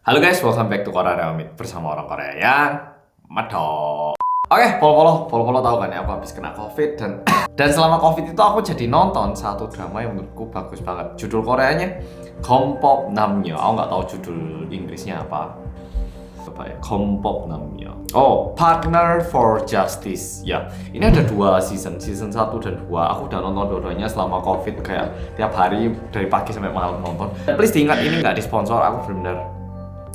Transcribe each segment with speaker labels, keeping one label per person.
Speaker 1: Halo guys, welcome back to Korea Reomit bersama orang Korea yang medok. Oke, polo tahu kan ya, aku habis kena COVID dan selama COVID itu aku jadi nonton satu drama yang menurutku bagus banget. Judul Koreanya Kompok Namnyo. Aku nggak tahu judul Inggrisnya apa. Apa ya? Kompok Namnyo. Oh, Partner for Justice. Ya, ini ada dua season 1 dan 2. Aku udah nonton dua-duanya selama COVID, kayak tiap hari dari pagi sampai malam nonton. Please diingat, ini nggak disponsor, aku benar-benar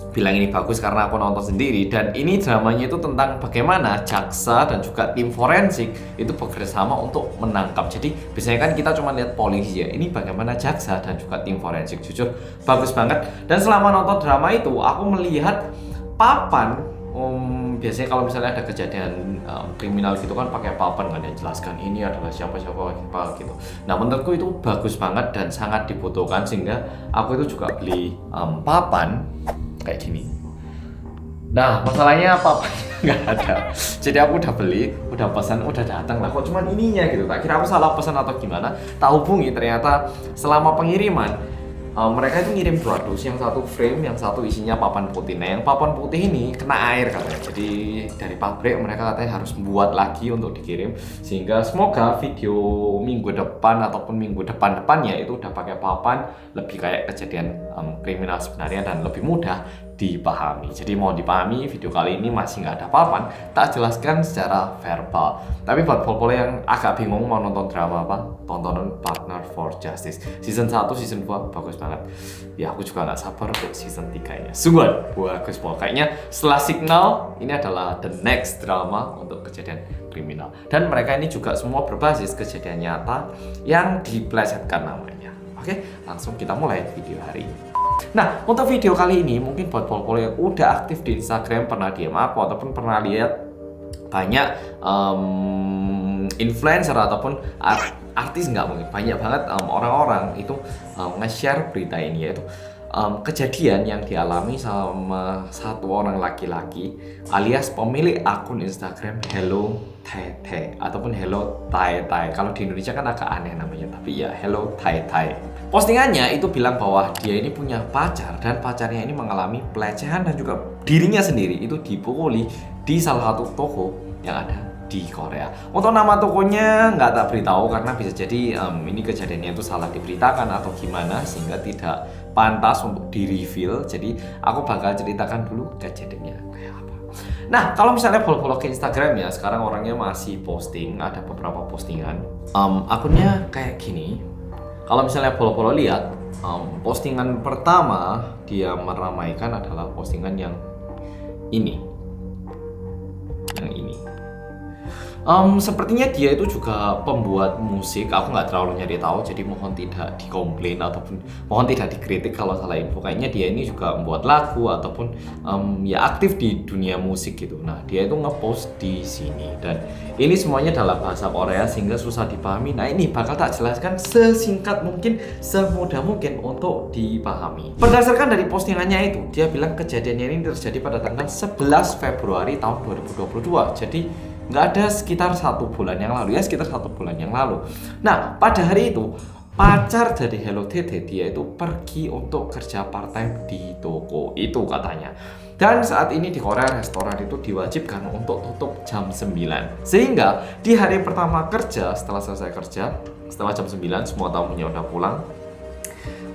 Speaker 1: bilang ini bagus karena aku nonton sendiri. Dan ini dramanya itu tentang bagaimana jaksa dan juga tim forensik itu bekerjasama untuk menangkap. Jadi biasanya kan kita cuma lihat polisi ya, ini bagaimana jaksa dan juga tim forensik. Jujur bagus banget. Dan selama nonton drama itu aku melihat papan, biasanya kalau misalnya ada kejadian kriminal gitu kan pakai papan kan, yang jelaskan ini adalah siapa gitu. Nah, menurutku itu bagus banget dan sangat dibutuhkan, sehingga aku itu juga beli papan kayak gini. Nah, masalahnya papannya nggak ada. Jadi aku udah beli, udah pesan, udah datang. Nah, kok cuman ininya gitu. Tak kira aku salah pesan atau gimana. Tak hubungi, ternyata selama pengiriman mereka itu ngirim dua dus, yang satu frame, yang satu isinya papan putih. Nah, yang papan putih ini kena air katanya. Jadi dari pabrik mereka katanya harus membuat lagi untuk dikirim, sehingga semoga video minggu depan ataupun minggu depannya itu udah pakai papan, lebih kayak kejadian kriminal sebenarnya dan lebih mudah dipahami. Jadi mohon dipahami, video kali ini masih nggak ada papan, tak jelaskan secara verbal. Tapi buat pol-pol yang agak bingung mau nonton drama apa, tontonan Partner for Justice season 1, season 2 bagus banget. Ya, aku juga nggak sabar untuk season 3-nya. Sungguh bagus pol. Kayaknya setelah Signal ini adalah the next drama untuk kejadian kriminal. Dan mereka ini juga semua berbasis kejadian nyata yang diplesetkan namanya. Oke, langsung kita mulai video hari ini. Nah, untuk video kali ini mungkin buat pol-pol yang udah aktif di Instagram, pernah DM aku ataupun pernah lihat banyak influencer ataupun artis, nggak mungkin, banyak banget orang-orang itu nge-share berita ini, yaitu kejadian yang dialami sama satu orang laki-laki alias pemilik akun Instagram Hello Tete ataupun Hello Tai Tai. Kalau di Indonesia kan agak aneh namanya, tapi ya Hello Tai Tai. Postingannya itu bilang bahwa dia ini punya pacar dan pacarnya ini mengalami pelecehan dan juga dirinya sendiri itu dipukuli di salah satu toko yang ada di Korea. Untuk nama tokonya nggak tak beritahu karena bisa jadi ini kejadiannya itu salah diberitakan atau gimana sehingga tidak pantas untuk di-reveal. Jadi aku bakal ceritakan dulu kejadiannya kayak apa. Nah, kalau misalnya follow ke Instagram ya, sekarang orangnya masih posting, ada beberapa postingan. Akunnya kayak gini. Kalau misalnya follow lihat, postingan pertama dia meramaikan adalah postingan yang ini. Yang ini. Sepertinya dia itu juga pembuat musik. Aku nggak terlalu nyari tahu, jadi mohon tidak dikomplain ataupun mohon tidak dikritik kalau salah info. Kayaknya dia ini juga membuat lagu ataupun ya aktif di dunia musik gitu. Nah, dia itu ngepost di sini dan ini semuanya dalam bahasa Korea sehingga susah dipahami. Nah, ini bakal tak jelaskan sesingkat mungkin, semudah mungkin untuk dipahami. Berdasarkan dari postingannya itu, dia bilang kejadiannya ini terjadi pada tanggal 11 Februari tahun 2022. Jadi nggak ada sekitar 1 bulan yang lalu, ya sekitar 1 bulan yang lalu. Nah, pada hari itu pacar dari Hello Tete dia itu pergi untuk kerja part time di toko itu katanya. Dan saat ini di Korea restoran itu diwajibkan untuk tutup jam 9. Sehingga di hari pertama kerja, setelah selesai kerja, setelah jam 9 semua tamunya udah pulang,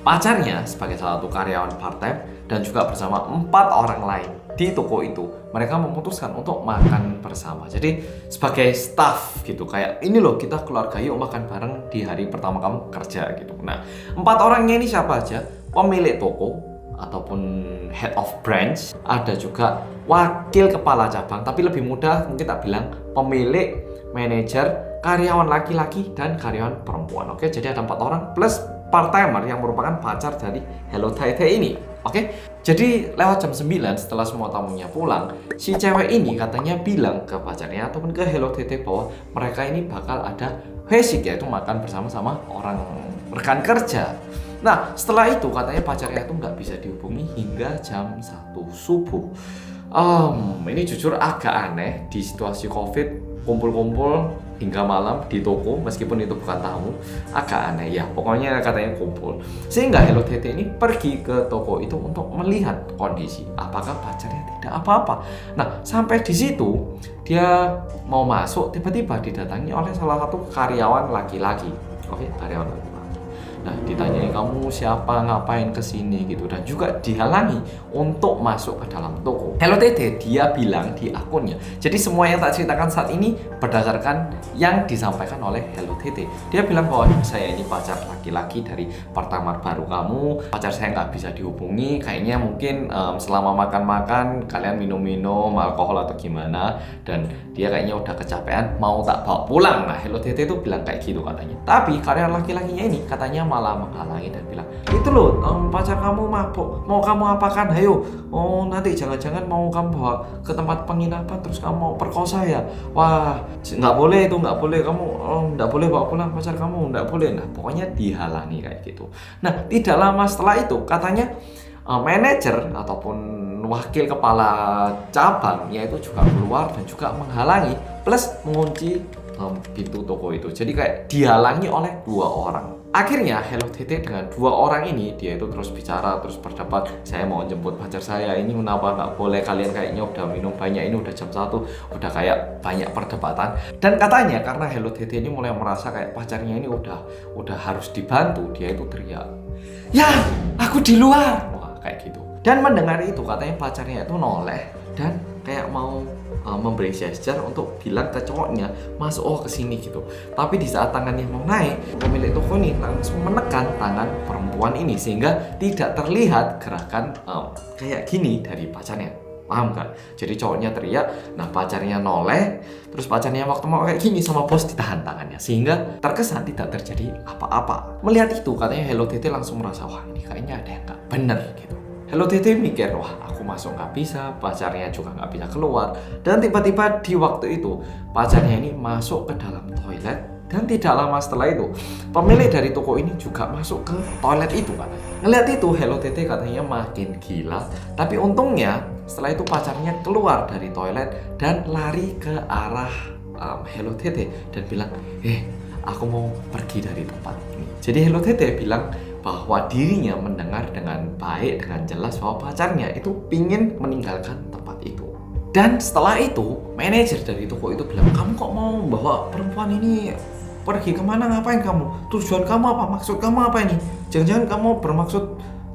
Speaker 1: pacarnya sebagai salah satu karyawan part time dan juga bersama 4 orang lain di toko itu, mereka memutuskan untuk makan bersama. Jadi sebagai staff gitu, kayak ini loh kita keluarga yuk makan bareng di hari pertama kamu kerja gitu. Nah, 4 orangnya ini siapa aja? Pemilik toko ataupun head of branch, ada juga wakil kepala cabang, tapi lebih mudah mungkin tak bilang pemilik, manajer, karyawan laki-laki dan karyawan perempuan. Oke, jadi ada 4 orang plus part-timer yang merupakan pacar dari Hello Tete ini. Oke, jadi lewat jam 9 setelah semua tamunya pulang, si cewek ini katanya bilang ke pacarnya ataupun ke Hello Tete bahwa mereka ini bakal ada basic, yaitu makan bersama-sama orang rekan kerja. Nah, setelah itu katanya pacarnya itu nggak bisa dihubungi hingga jam 1 subuh. Ini jujur agak aneh di situasi COVID, kumpul-kumpul hingga malam di toko meskipun itu bukan tamu, agak aneh ya. Pokoknya katanya kumpul. Sehingga Hello Tete ini pergi ke toko itu untuk melihat kondisi apakah pacarnya tidak apa-apa. Nah, sampai di situ dia mau masuk, tiba-tiba didatangi oleh salah satu karyawan laki-laki. Oke, karyawan laki-laki. Nah, ditanyai kamu siapa, ngapain kesini gitu, dan juga dihalangi untuk masuk ke dalam toko. Hello Tete dia bilang di akunnya. Jadi semua yang tak ceritakan saat ini berdasarkan yang disampaikan oleh Hello Tete. Dia bilang bahwa saya ini pacar laki-laki dari pertama baru kamu, pacar saya nggak bisa dihubungi, kayaknya mungkin selama makan-makan kalian minum-minum alkohol atau gimana, dan dia kayaknya udah kecapean mau tak bawa pulang. Nah, Hello Tete itu bilang kayak gitu katanya. Tapi karyawan laki-lakinya ini katanya malah menghalangi dan bilang, itu loh pacar kamu mabuk, mau kamu apakan, ayo, oh nanti jangan-jangan mau kamu bawa ke tempat penginapan terus kamu mau perkosa ya, wah nggak boleh itu, nggak boleh, kamu nggak boleh bawa pulang pacar kamu, nggak boleh. Nah, pokoknya dihalangi kayak gitu. Nah, tidak lama setelah itu katanya manajer ataupun wakil kepala cabang yaitu juga keluar dan juga menghalangi plus mengunci pintu toko itu. Jadi kayak dihalangi oleh 2 orang. Akhirnya Hello Tete dengan 2 orang ini dia itu terus bicara, terus berdebat, saya mau jemput pacar saya, ini kenapa nggak boleh, kalian kayaknya udah minum banyak, ini udah jam 1, udah kayak banyak perdebatan. Dan katanya karena Hello Tete ini mulai merasa kayak pacarnya ini udah harus dibantu, dia itu teriak, ya aku di luar, wah kayak gitu. Dan mendengar itu katanya pacarnya itu noleh dan kayak mau memberi gesture untuk bilang ke cowoknya masuk ke sini gitu. Tapi di saat tangannya mau naik, pemilik toko ini langsung menekan tangan perempuan ini sehingga tidak terlihat gerakan kayak gini dari pacarnya. Paham kan? Jadi cowoknya teriak, nah pacarnya noleh, terus pacarnya waktu mau kayak gini sama bos ditahan tangannya sehingga terkesan tidak terjadi apa-apa. Melihat itu katanya Hello Tete langsung merasa, wah ini kayaknya ada yang nggak bener gitu. Hello Tete mikir, wah aku masuk nggak bisa, pacarnya juga nggak bisa keluar. Dan tiba-tiba di waktu itu pacarnya ini masuk ke dalam toilet. Dan tidak lama setelah itu pemilik dari toko ini juga masuk ke toilet itu katanya. Ngeliat itu Hello Tete katanya makin gila. Tapi untungnya setelah itu pacarnya keluar dari toilet dan lari ke arah Hello Tete dan bilang, aku mau pergi dari tempat ini. Jadi Hello Tete bilang bahwa dirinya mendengar dengan baik, dengan jelas bahwa pacarnya itu pingin meninggalkan tempat itu. Dan setelah itu, manajer dari toko itu bilang, kamu kok mau bawa perempuan ini pergi kemana, ngapain kamu? Tujuan kamu apa? Maksud kamu apa ini? Jangan-jangan kamu bermaksud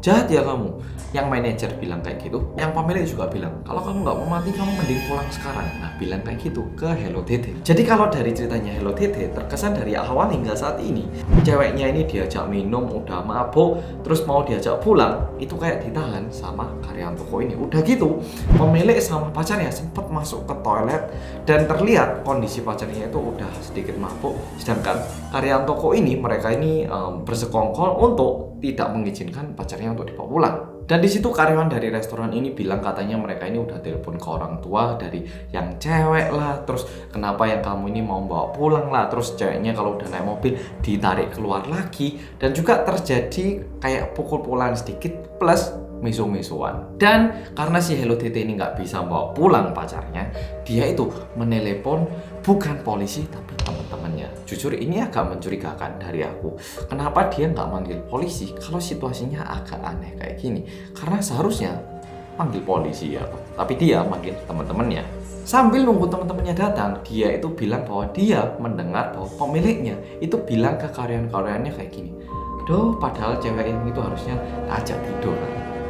Speaker 1: jahat ya kamu? Yang manajer bilang kayak gitu, yang pemilik juga bilang, kalau kamu nggak mau mati, kamu mending pulang sekarang. Nah, bilang kayak gitu ke Hello Tete. Jadi kalau dari ceritanya Hello Tete, terkesan dari awal hingga saat ini, ceweknya ini diajak minum, udah mabuk, terus mau diajak pulang, itu kayak ditahan sama karyawan toko ini. Udah gitu, pemilik sama pacarnya sempat masuk ke toilet dan terlihat kondisi pacarnya itu udah sedikit mabuk. Sedangkan karyawan toko ini, mereka ini bersekongkol untuk tidak mengizinkan pacarnya untuk dibawa pulang. Dan di situ karyawan dari restoran ini bilang katanya mereka ini udah telepon ke orang tua dari yang cewek lah, terus kenapa yang kamu ini mau bawa pulang lah, terus ceweknya kalau udah naik mobil ditarik keluar lagi, dan juga terjadi kayak pukul-pukulan sedikit plus misu-misuan. Dan karena si Hello Tete ini nggak bisa bawa pulang pacarnya, dia itu menelepon bukan polisi tapi teman-temannya. Jujur ini agak mencurigakan dari aku. Kenapa dia nggak manggil polisi kalau situasinya agak aneh kayak gini? Karena seharusnya manggil polisi ya, tapi dia manggil teman-temannya. Sambil nunggu teman-temannya datang, dia itu bilang bahwa dia mendengar bahwa pemiliknya itu bilang ke karyawan-karyawannya kayak gini, "Duh, padahal cewek ini itu harusnya ajak tidur."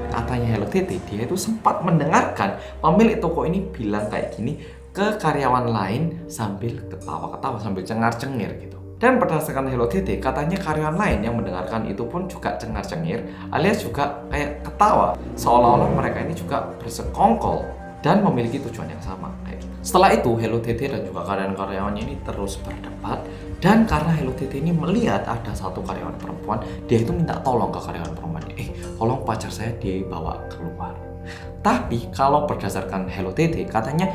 Speaker 1: Katanya Hello Tete, dia itu sempat mendengarkan pemilik toko ini bilang kayak gini ke karyawan lain sambil ketawa-ketawa, sambil cengar-cengir gitu. Dan berdasarkan Hello Tete, katanya karyawan lain yang mendengarkan itu pun juga cengar-cengir alias juga kayak ketawa, seolah-olah mereka ini juga bersekongkol dan memiliki tujuan yang sama kayak gitu. Setelah itu Hello Tete dan juga karyawan-karyawannya ini terus berdebat, dan karena Hello Tete ini melihat ada satu karyawan perempuan, dia itu minta tolong ke karyawan perempuan, tolong pacar saya dibawa keluar. Tapi kalau berdasarkan Hello Tete, katanya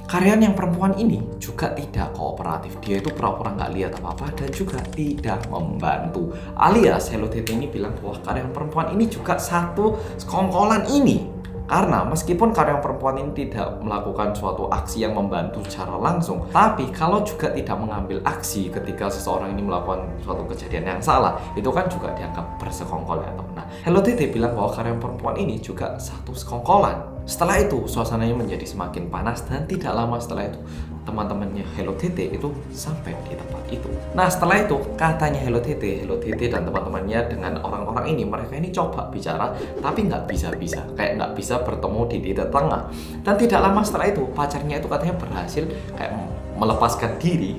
Speaker 1: karyawan yang perempuan ini juga tidak kooperatif. Dia itu pura-pura nggak lihat apa-apa dan juga tidak membantu. Alias Hello Tete ini bilang bahwa karyawan perempuan ini juga satu sekongkolan ini Karena meskipun karyawan perempuan ini tidak melakukan suatu aksi yang membantu secara langsung, tapi kalau juga tidak mengambil aksi ketika seseorang ini melakukan suatu kejadian yang salah, itu kan juga dianggap bersekongkol ya teman. Nah, Hello Tete bilang bahwa karyawan perempuan ini juga satu sekongkolan. Setelah itu suasananya menjadi semakin panas dan tidak lama setelah itu teman-temannya Hello Tete itu sampai di tempat itu. Nah setelah itu katanya Hello Tete dan teman-temannya dengan orang-orang ini, mereka ini coba bicara tapi nggak bisa-bisa, kayak nggak bisa bertemu di titik tengah. Dan tidak lama setelah itu pacarnya itu katanya berhasil kayak melepaskan diri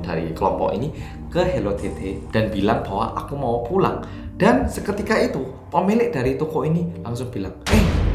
Speaker 1: dari kelompok ini ke Hello Tete dan bilang bahwa aku mau pulang. Dan seketika itu pemilik dari toko ini langsung bilang,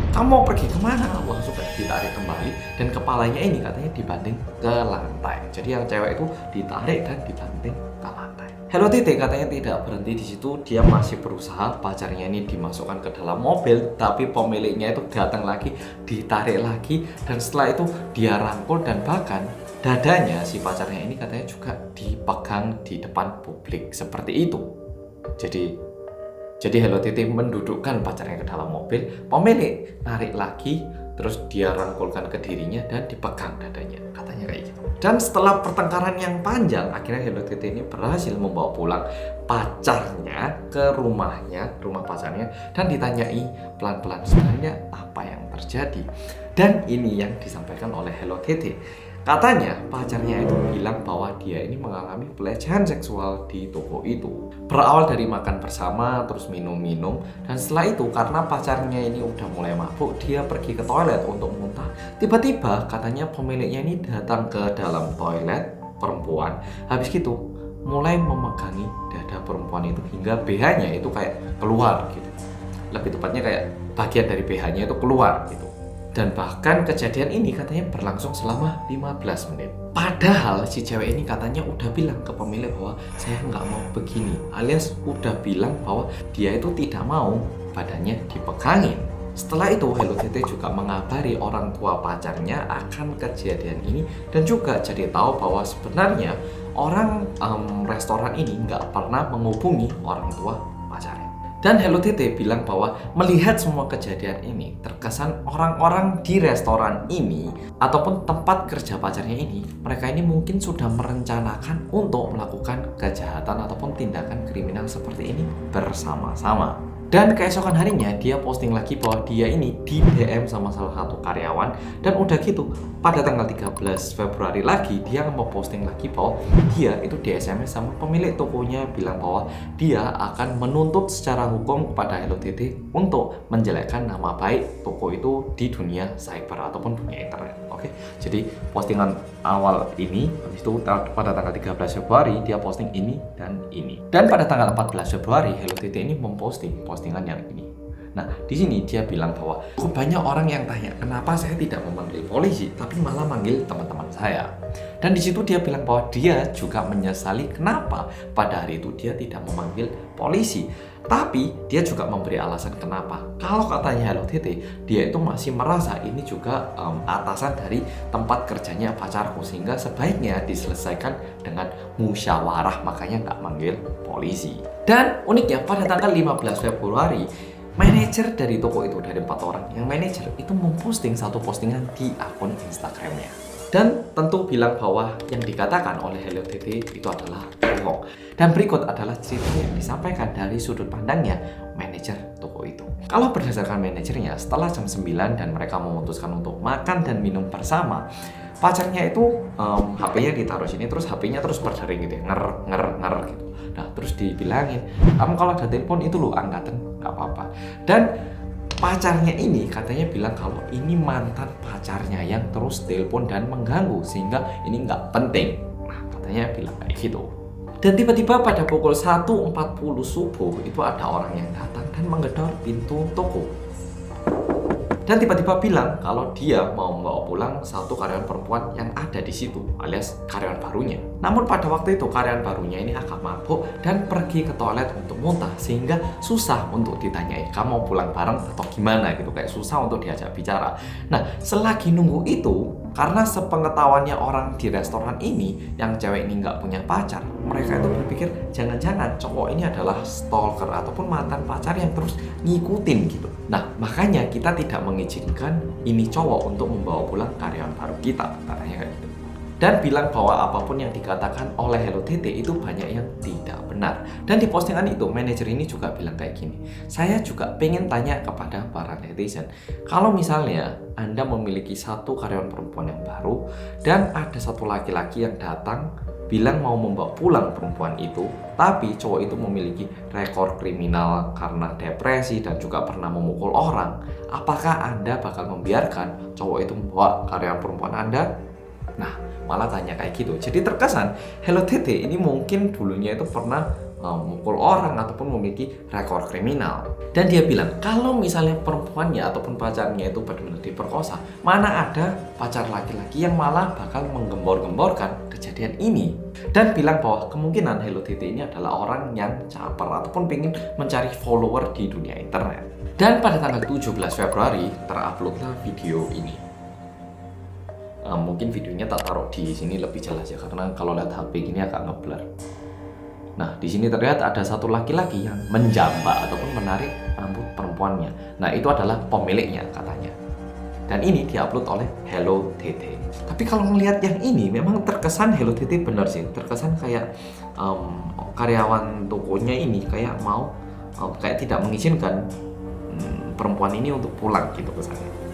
Speaker 1: kamu mau pergi kemana? Langsung ditarik kembali dan kepalanya ini katanya dibanting ke lantai. Jadi yang cewek itu ditarik dan dibanting ke lantai. Hello Tete katanya tidak berhenti di situ, dia masih berusaha pacarnya ini dimasukkan ke dalam mobil, tapi pemiliknya itu datang lagi, ditarik lagi, dan setelah itu dia rangkul dan bahkan dadanya si pacarnya ini katanya juga dipegang di depan publik seperti itu. Jadi Hello Tete mendudukkan pacarnya ke dalam mobil, pemilik narik lagi, terus dia rangkulkan ke dirinya dan dipegang dadanya, katanya kayak gitu. Dan setelah pertengkaran yang panjang, akhirnya Hello Tete ini berhasil membawa pulang pacarnya ke rumahnya, rumah pacarnya, dan ditanyai pelan-pelan sebenarnya apa yang terjadi. Dan ini yang disampaikan oleh Hello Tete. Katanya pacarnya itu bilang bahwa dia ini mengalami pelecehan seksual di toko itu. Berawal dari makan bersama, terus minum-minum, dan setelah itu karena pacarnya ini udah mulai mabuk, dia pergi ke toilet untuk muntah. Tiba-tiba katanya pemiliknya ini datang ke dalam toilet perempuan. Habis gitu mulai memegangi dada perempuan itu hingga BH-nya itu kayak keluar gitu. Lebih tepatnya kayak bagian dari BH-nya itu keluar gitu. Dan bahkan kejadian ini katanya berlangsung selama 15 menit. Padahal si cewek ini katanya udah bilang ke pemilik bahwa saya nggak mau begini, alias udah bilang bahwa dia itu tidak mau badannya dipegangin. Setelah itu Hello Tete juga mengabari orang tua pacarnya akan kejadian ini dan juga jadi tahu bahwa sebenarnya orang restoran ini nggak pernah menghubungi orang tua pacarnya. Dan Hello Tete bilang bahwa melihat semua kejadian ini, terkesan orang-orang di restoran ini ataupun tempat kerja pacarnya ini, mereka ini mungkin sudah merencanakan untuk melakukan kejahatan ataupun tindakan kriminal seperti ini bersama-sama. Dan keesokan harinya dia posting lagi bahwa dia ini di DM sama salah satu karyawan, dan udah gitu pada tanggal 13 Februari lagi dia memposting lagi bahwa dia itu di SMS sama pemilik tokonya bilang bahwa dia akan menuntut secara hukum kepada Hello Tete untuk menjelekkan nama baik toko itu di dunia cyber ataupun dunia internet. Oke. Jadi postingan awal ini habis itu pada tanggal 13 Februari dia posting ini dan ini. Dan pada tanggal 14 Februari Hello Tete ini memposting postingan yang ini. Nah, di sini dia bilang bahwa banyak orang yang tanya kenapa saya tidak memanggil polisi tapi malah manggil teman-teman saya. Dan di situ dia bilang bahwa dia juga menyesali kenapa pada hari itu dia tidak memanggil polisi. Tapi dia juga memberi alasan kenapa. Kalau katanya Hello Tete, dia itu masih merasa ini juga atasan dari tempat kerjanya pacarku, sehingga sebaiknya diselesaikan dengan musyawarah, makanya nggak manggil polisi. Dan uniknya pada tanggal 15 Februari, manajer dari toko itu, dari 4 orang yang manajer itu memposting satu postingan di akun Instagramnya. Dan tentu bilang bahwa yang dikatakan oleh Hello Tete itu adalah bohong. Dan berikut adalah cerita yang disampaikan dari sudut pandangnya manajer toko itu. Kalau berdasarkan manajernya, setelah jam 9 dan mereka memutuskan untuk makan dan minum bersama, pacarnya itu HP-nya ditaruh sini, terus HP-nya terus berdering gitu ya, nger gitu. Nah terus dibilangin, kamu kalau ada telepon itu lo angkatan, nggak apa-apa. Dan pacarnya ini katanya bilang kalau ini mantan pacarnya yang terus telepon dan mengganggu sehingga ini nggak penting. Nah katanya bilang kayak gitu. Dan tiba-tiba pada pukul 1.40 subuh itu ada orang yang datang dan menggedor pintu toko. Dan tiba-tiba bilang kalau dia mau membawa pulang satu karyawan perempuan yang ada di situ, alias karyawan barunya. Namun pada waktu itu karyawan barunya ini agak mabuk dan pergi ke toilet untuk muntah, sehingga susah untuk ditanyai kamu mau pulang bareng atau gimana gitu, kayak susah untuk diajak bicara. Nah selagi nunggu itu, karena sepengetahuannya orang di restoran ini yang cewek ini nggak punya pacar, mereka itu berpikir jangan-jangan cowok ini adalah stalker ataupun mantan pacar yang terus ngikutin gitu. Nah, makanya kita tidak mengizinkan ini cowok untuk membawa pulang karyawan baru kita, katanya kayak gitu. Dan bilang bahwa apapun yang dikatakan oleh Hello Tete itu banyak yang tidak benar. Dan di postingan itu, manajer ini juga bilang kayak gini, saya juga pengen tanya kepada para netizen, kalau misalnya Anda memiliki satu karyawan perempuan yang baru, dan ada satu laki-laki yang datang, bilang mau membawa pulang perempuan itu, tapi cowok itu memiliki rekor kriminal karena depresi dan juga pernah memukul orang, apakah Anda bakal membiarkan cowok itu membawa karyawan perempuan Anda? Nah, malah tanya kayak gitu. Jadi terkesan Hello Tete ini mungkin dulunya itu pernah mukul orang ataupun memiliki rekor kriminal. Dan dia bilang kalau misalnya perempuannya ataupun pacarnya itu benar-benar diperkosa, mana ada pacar laki-laki yang malah bakal menggembor-gemborkan kejadian ini. Dan bilang bahwa kemungkinan Hello Tete ini adalah orang yang caper ataupun pengen mencari follower di dunia internet. Dan pada tanggal 17 Februari teruploadlah video ini. Mungkin videonya tak taruh di sini lebih jelas ya, karena kalau lihat HP gini agak ngeblur. Nah, di sini terlihat ada satu laki-laki yang menjambak ataupun menarik rambut perempuannya. Nah, itu adalah pemiliknya katanya. Dan ini diupload oleh Hello Tete. Tapi kalau melihat yang ini, memang terkesan Hello Tete benar sih. Terkesan kayak karyawan tokonya ini kayak mau kayak tidak mengizinkan perempuan ini untuk pulang gitu kesannya.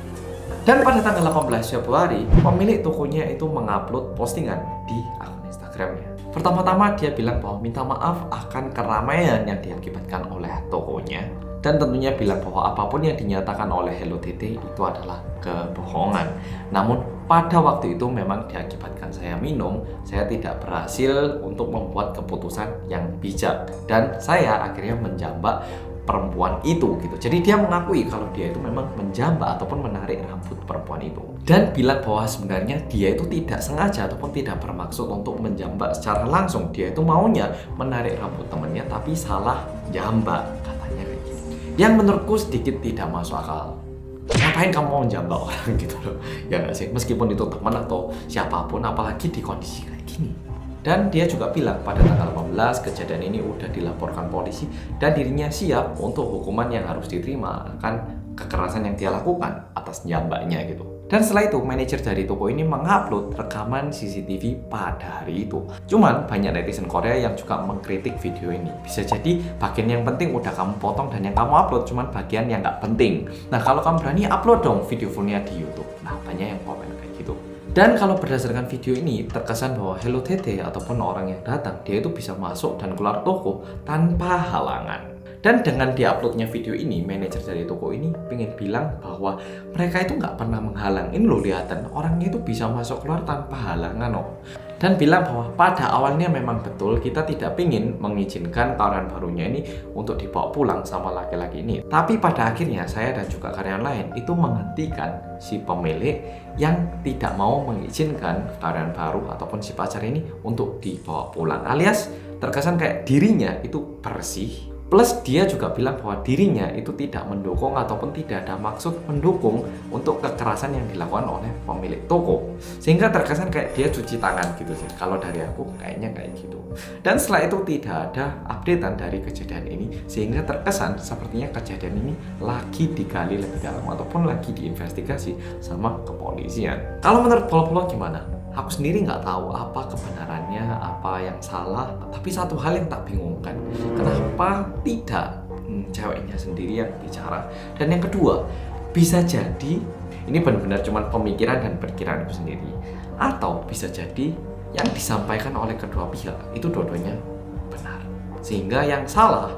Speaker 1: Dan pada tanggal 18 Februari, pemilik tokonya itu mengupload postingan di akun Instagramnya. Pertama-tama dia bilang bahwa minta maaf akan keramaian yang diakibatkan oleh tokonya. Dan tentunya bilang bahwa apapun yang dinyatakan oleh Hello Tete itu adalah kebohongan. Namun pada waktu itu memang diakibatkan saya minum, saya tidak berhasil untuk membuat keputusan yang bijak. Dan saya akhirnya menjambak perempuan itu gitu. Jadi dia mengakui kalau dia itu memang menjambak ataupun menarik rambut perempuan itu. Dan bilang bahwa sebenarnya dia itu tidak sengaja ataupun tidak bermaksud untuk menjambak secara langsung. Dia itu maunya menarik rambut temannya tapi salah jambak, katanya kayak gitu. Yang menurutku sedikit tidak masuk akal. Ngapain kamu mau menjambak orang gitu loh? Ya nggak sih? Meskipun itu teman atau siapapun, apalagi di kondisi kayak gini. Dan dia juga bilang pada tanggal 18 kejadian ini udah dilaporkan polisi dan dirinya siap untuk hukuman yang harus diterima akan kekerasan yang dia lakukan atas jambaknya gitu. Dan setelah itu manajer dari toko ini mengupload rekaman CCTV pada hari itu. Cuman banyak netizen Korea yang juga mengkritik video ini. Bisa jadi bagian yang penting udah kamu potong dan yang kamu upload cuman bagian yang nggak penting. Nah kalau kamu berani upload dong video fullnya di YouTube. Nah banyak yang komen kayak gitu. Dan kalau berdasarkan video ini, terkesan bahwa Hello Tete ataupun orang yang datang, dia itu bisa masuk dan keluar toko tanpa halangan. Dan dengan diuploadnya video ini, manajer dari toko ini pengen bilang bahwa mereka itu nggak pernah menghalang. Ini loh lihatan, orangnya itu bisa masuk keluar tanpa halangan loh. Dan bilang bahwa pada awalnya memang betul kita tidak ingin mengizinkan karyawan barunya ini untuk dibawa pulang sama laki-laki ini. Tapi pada akhirnya saya dan juga karyawan lain itu menghentikan si pemilik yang tidak mau mengizinkan karyawan baru ataupun si pacar ini untuk dibawa pulang. Alias terkesan kayak dirinya itu bersih. Plus dia juga bilang bahwa dirinya itu tidak mendukung ataupun tidak ada maksud mendukung untuk kekerasan yang dilakukan oleh pemilik toko. Sehingga terkesan kayak dia cuci tangan gitu sih. Kalau dari aku kayaknya kayak gitu. Dan setelah itu tidak ada updatean dari kejadian ini. Sehingga terkesan sepertinya kejadian ini lagi digali lebih dalam ataupun lagi diinvestigasi sama kepolisian. Kalau menurut Polo-Polo gimana? Aku sendiri nggak tahu apa kebenarannya, apa yang salah. Tapi satu hal yang tak bingungkan, kenapa tidak ceweknya sendiri yang bicara? Dan yang kedua, bisa jadi ini benar-benar cuma pemikiran dan perkiraanku sendiri, atau bisa jadi yang disampaikan oleh kedua pihak itu dua-duanya benar, sehingga yang salah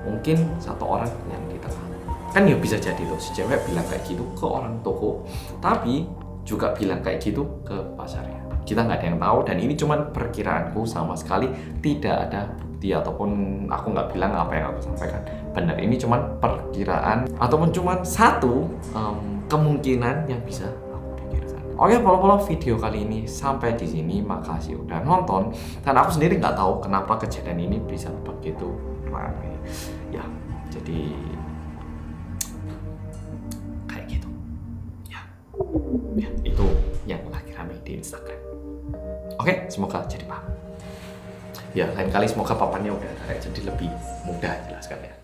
Speaker 1: mungkin satu orang yang di tengah. Kan ya bisa jadi tuh si cewek bilang kayak gitu ke orang toko, tapi juga bilang kayak gitu ke pasarnya. Kita nggak ada yang tahu dan ini cuma perkiraanku, sama sekali tidak ada bukti ataupun aku nggak bilang apa yang aku sampaikan benar. Ini cuma perkiraan ataupun cuma satu kemungkinan yang bisa aku pikirkan. Oke, Polo-Polo, video kali ini sampai di sini. Makasih udah nonton dan aku sendiri nggak tahu kenapa kejadian ini bisa begitu ramai. Ya, jadi ya itu yang lagi ramai di Instagram. Oke, semoga jadi paham. Ya lain kali semoga papannya udah jadi lebih mudah jelaskan ya.